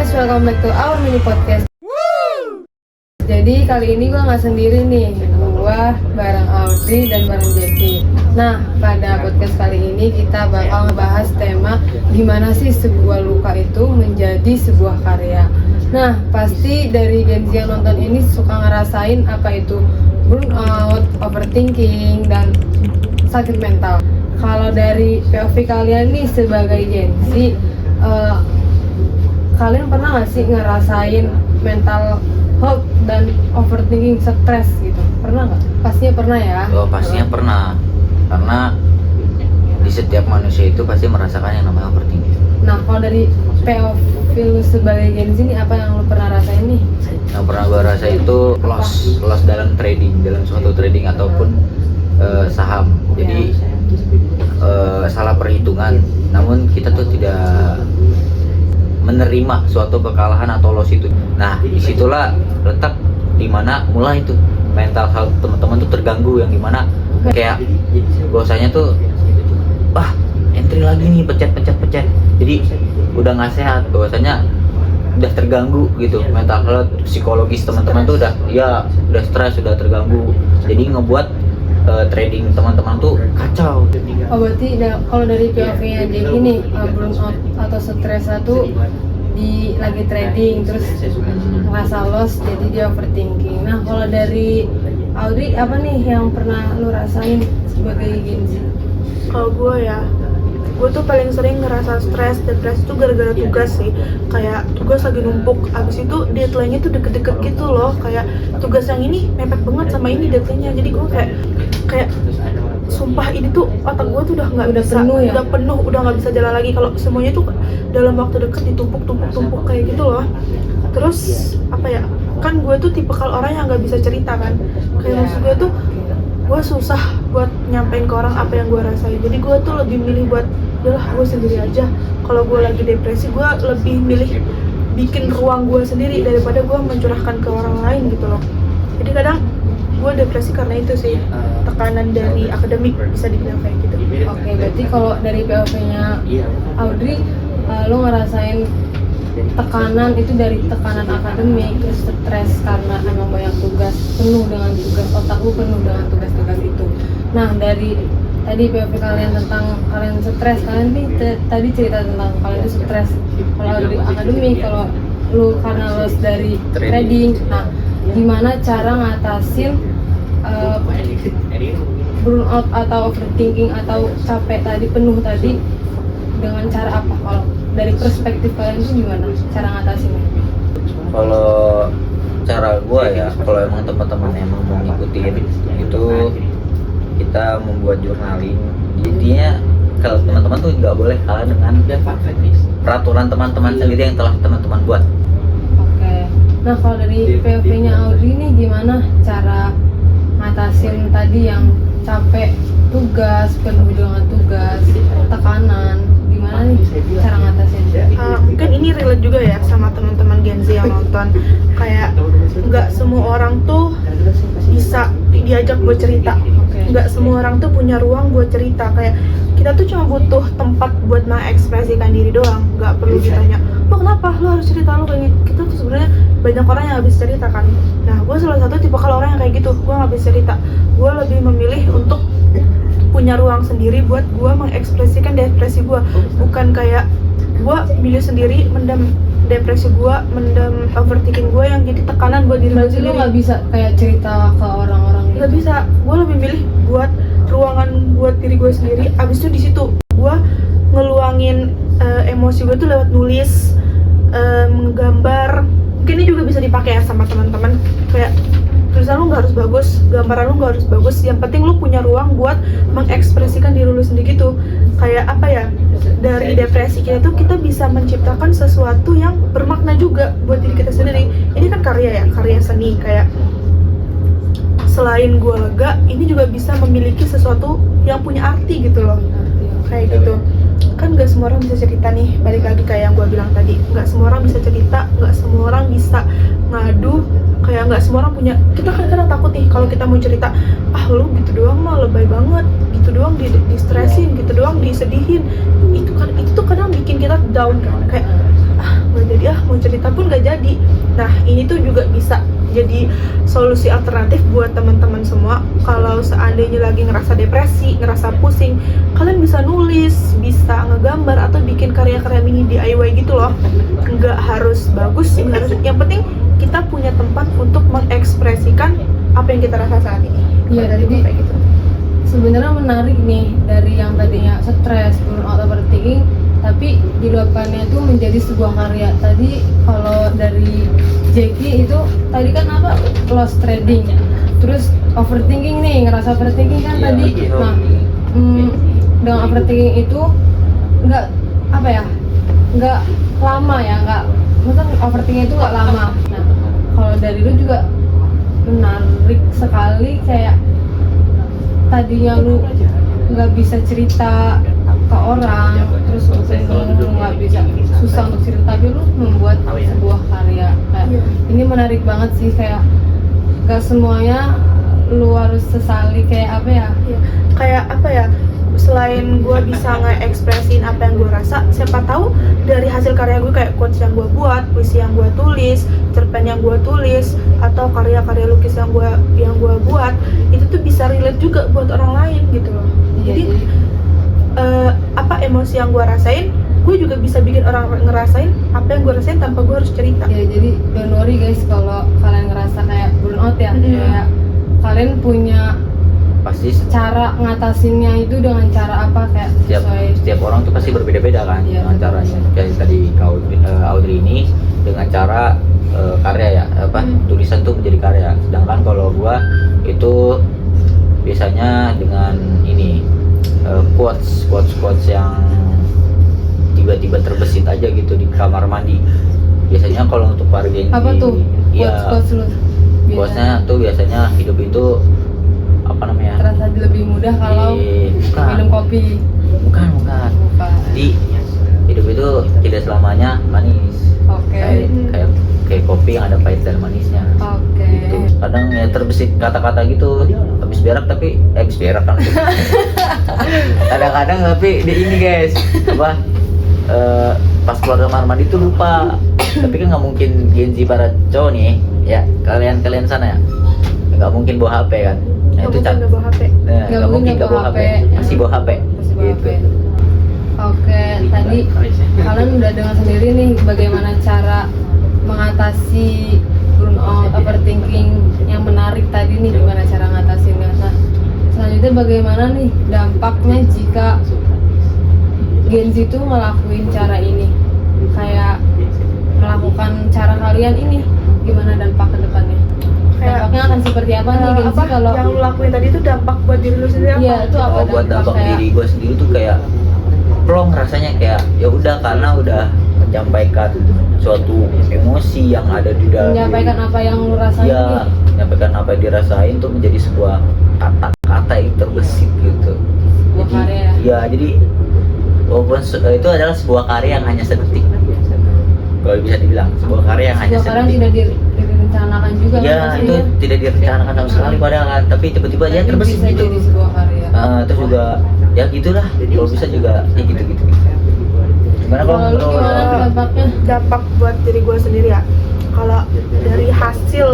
guys, welcome back to our mini podcast. Jadi kali ini gue nggak sendiri nih, gue bareng Audrey dan bareng Jackie. Nah, pada podcast kali ini kita bakal ngebahas tema gimana sih sebuah luka itu menjadi sebuah karya. Nah, pasti dari Gen Z yang nonton ini suka ngerasain apa itu burnout, overthinking, dan sakit mental. Kalau dari POV kalian nih sebagai Gen Z, kalian pernah nggak sih ngerasain mental health dan overthinking, stres gitu? Pernah nggak? Pastinya pernah ya? Oh, pastinya pernah. Karena di setiap manusia itu pasti merasakan yang namanya overthinking. Nah, kalau dari POV lu sebagai Gen Z ini apa yang lu pernah rasain nih? Yang pernah gue rasa itu loss dalam trading, dalam suatu trading ataupun saham. Jadi salah perhitungan. Namun kita tuh tidak menerima suatu kekalahan atau loss itu. Nah, disitulah letak dimana mulai itu mental health teman-teman tuh terganggu, yang dimana kayak bahwasanya tuh entry lagi nih, pencet. Jadi udah nggak sehat, bahwasanya udah terganggu gitu mental health, psikologis teman-teman tuh udah stres, udah terganggu. Jadi ngebuat trading teman-teman tuh kacau. Oh, berarti kalau dari POV-nya jadi gini, burnout atau stres itu lagi trading terus ngerasa loss jadi dia overthinking. Nah, kalau dari Audrey apa nih yang pernah lu rasain sebagai Gen Z? Kalau gue tuh paling sering ngerasa stres, depresi tuh gara-gara tugas sih. Kayak tugas lagi numpuk, abis itu deadline-nya tuh deket-deket gitu loh. Kayak tugas yang ini mepet banget sama ini deadline-nya. Jadi gue kayak sumpah ini tuh otak gue tuh udah nggak bisa, penuh, udah nggak bisa jalan lagi kalau semuanya tuh dalam waktu dekat ditumpuk kayak gitu loh. Terus kan gue tuh tipe kalau orang yang nggak bisa cerita kan, kayak maksud gue tuh gue susah buat nyampein ke orang apa yang gue rasain. Jadi gue tuh lebih milih buat yalah gue sendiri aja. Kalau gue lagi depresi, gue lebih milih bikin ruang gue sendiri daripada gue mencurahkan ke orang lain gitu loh. Jadi kadang gue depresi karena itu sih, tekanan dari akademik, bisa dibilang kayak gitu. Oke, berarti kalau dari POV-nya Audrey, lo ngerasain tekanan itu dari tekanan akademik, terus stres karena emang banyak tugas, penuh dengan tugas, otak lu penuh dengan tugas-tugas itu. Nah, dari tadi POV kalian tentang kalian stres, kalian nih tadi cerita tentang kalian itu stres. Kalau dari akademik, kalau lu karena loss dari trading. Nah, gimana cara ngatasin burnout atau overthinking atau capek tadi, penuh tadi, dengan cara apa? Kalau dari perspektif kalian itu gimana cara ngatasinnya? Kalau cara gue ya, kalau emang teman-teman emang mau ngikutin itu, kita membuat journaling. Intinya kalau teman-teman tuh nggak boleh kalah dengan peraturan teman-teman sendiri yang telah teman-teman buat. Oke. Nah, kalau dari POV-nya Audrey nih gimana cara ngatasin tadi yang capek tugas, penuh dengan tugas, tekanan, gimana nih cara ngatasin? Mungkin ini relate juga ya sama teman-teman Gen Z yang nonton. Kayak nggak semua orang tuh bisa diajak buat cerita. Nggak semua orang tuh punya ruang buat cerita. Kayak kita tuh cuma butuh tempat buat mengekspresikan diri doang. Nggak perlu ditanya, lo kenapa? Lo harus cerita lo kayak gitu. Kita tuh sebenarnya banyak orang yang nggak bisa cerita kan. Nah, gue salah satu tipe kalau orang yang kayak gitu. Gue nggak bisa cerita. Gue lebih memilih untuk punya ruang sendiri buat gue mengekspresikan depresi gue. Bukan kayak gue milih sendiri mendam depresi gue, mendam overthinking gue yang jadi tekanan buat diri gue sendiri. Lo nggak bisa kayak cerita ke orang-orang gitu? Nggak bisa. Gue lebih milih buat ruangan buat diri gue sendiri. Abis itu di situ gue ngeluangin emosi gue tuh lewat nulis, menggambar. Mungkin ini juga bisa dipakai ya sama teman-teman. Kayak tulisan lu nggak harus bagus, gambaran lu nggak harus bagus. Yang penting lu punya ruang buat mengekspresikan diri lu sendiri gitu. Kayak dari depresi kita bisa menciptakan sesuatu yang bermakna juga buat diri kita sendiri. Ini kan karya seni. Kayak selain gue lega, ini juga bisa memiliki sesuatu yang punya arti gitu loh. Kayak gitu. Kan nggak semua orang bisa cerita nih, balik lagi kayak yang gue bilang tadi, nggak semua orang bisa cerita, nggak semua orang bisa ngadu, kayak nggak semua orang punya. Kita kadang-kadang takut nih kalau kita mau cerita, lu gitu doang mah lebay banget, gitu doang di-stresin, gitu doang disedihin. Itu tuh kadang bikin kita down kan, kayak nggak jadi mau cerita Nah ini tuh juga bisa jadi solusi alternatif buat teman-teman semua. Kalau seandainya lagi ngerasa depresi, ngerasa pusing, kalian bisa nulis, bisa ngegambar atau bikin karya-karya mini DIY gitu loh. Nggak harus bagus, nggak harus, yang penting kita punya tempat untuk mengekspresikan apa yang kita rasa saat ini. Iya, Dari jadi kayak gitu. sebenarnya menarik nih, dari yang tadinya stres, burnout, overthinking, tapi diluapkannya itu menjadi sebuah karya. Tadi kalau dari Jackie itu tadi kan apa, loss trading, terus overthinking nih, ngerasa overthinking kan Iya, tadi. iya. Nah, dengan overthinking itu nggak apa ya, nggak lama ya, nggak, maksudnya overthinking itu nggak lama. Nah, kalau dari lu juga menarik sekali, kayak tadinya lu nggak bisa cerita ke orang, terus lu nggak bisa, susah untuk cerita, tapi lu membuat sebuah karya. Kayak ini menarik banget sih, kayak gak semuanya lu harus sesali, kayak apa ya, Iya, kayak apa ya, selain gue bisa nge-ekspresin apa yang gue rasa, siapa tahu dari hasil karya gue, kayak quotes yang gue buat, puisi yang gue tulis, cerpen yang gue tulis, atau karya-karya lukis yang gue buat, itu tuh bisa relate juga buat orang lain gitu loh. Iya, Jadi apa emosi yang gue rasain, gue juga bisa bikin orang ngerasain apa yang gue rasain tanpa gue harus cerita. ya jadi don't worry guys, kalau kalian ngerasa kayak burnout ya, kayak kalian punya Pasti cara ngatasinnya itu dengan cara apa, kayak setiap orang tuh pasti berbeda-beda kan, Iya, dengan caranya. Kayak tadi Audrey ini dengan cara karya ya, tulisan tuh menjadi karya. Sedangkan kalau gua itu biasanya dengan ini quotes yang tiba-tiba terbesit aja gitu di kamar mandi. Biasanya kalau untuk para Gen Z, apa tuh ya quotes lu quotesnya tuh biasanya hidup itu apa namanya, terasa lebih mudah kalau bukan. minum kopi. bukan Bukan. Jadi hidup itu tidak selamanya manis. Oke. Kayak kopi yang ada pahit dan manisnya. Oke. Gitu. Kadang ya terbesit kata-kata gitu, habis berak kan. Kadang-kadang tapi di ini guys, apa pas keluar kamar mandi tuh lupa. Tapi kan nggak mungkin Gen Z para cowok nih, ya kalian sana ya, nggak mungkin bawa HP kan. Nah, Nggak mungkin nggak bawa HP. nggak mungkin nggak bawa HP, masih bawa HP. Masih bawa Gitu. HP. Oke, tadi kalian udah dengar sendiri nih bagaimana cara mengatasi burnout, overthinking, yang menarik tadi nih gimana cara ngatasinnya. Nah, selanjutnya bagaimana nih dampaknya jika Gen Z itu ngelakuin cara ini, kayak melakukan cara kalian ini, gimana dampak ke depannya? Dampaknya akan seperti apa nih Gen Z apa kalau yang lu lakuin tadi itu dampak buat diri lu sendiri apa? Iya, itu apa? Buat dampak kayak- diri gue sendiri tuh kayak plong rasanya, kayak ya udah, karena udah menyampaikan suatu emosi yang ada di dalam menyampaikan apa yang lu rasain ya, nih. menyampaikan apa yang dirasain tuh menjadi sebuah kata-kata yang terbesit gitu. Sebuah Jadi karya. ya, jadi walaupun itu adalah sebuah karya yang hanya sedetik, kalau bisa dibilang sebuah karya yang hanya Sebuah karya yang sedetik. tidak direncanakan juga kan Ya pasti itu ya. tidak direncanakan sama sekali padahal kan, tapi tiba-tiba aja Tapi terbesit bisa gitu. jadi sebuah karya. Terus juga ya gitulah, kalau bisa juga ya gitu. Gimana Kalau lu gimana dampaknya? Dampak buat diri gue sendiri ya, kalau dari hasil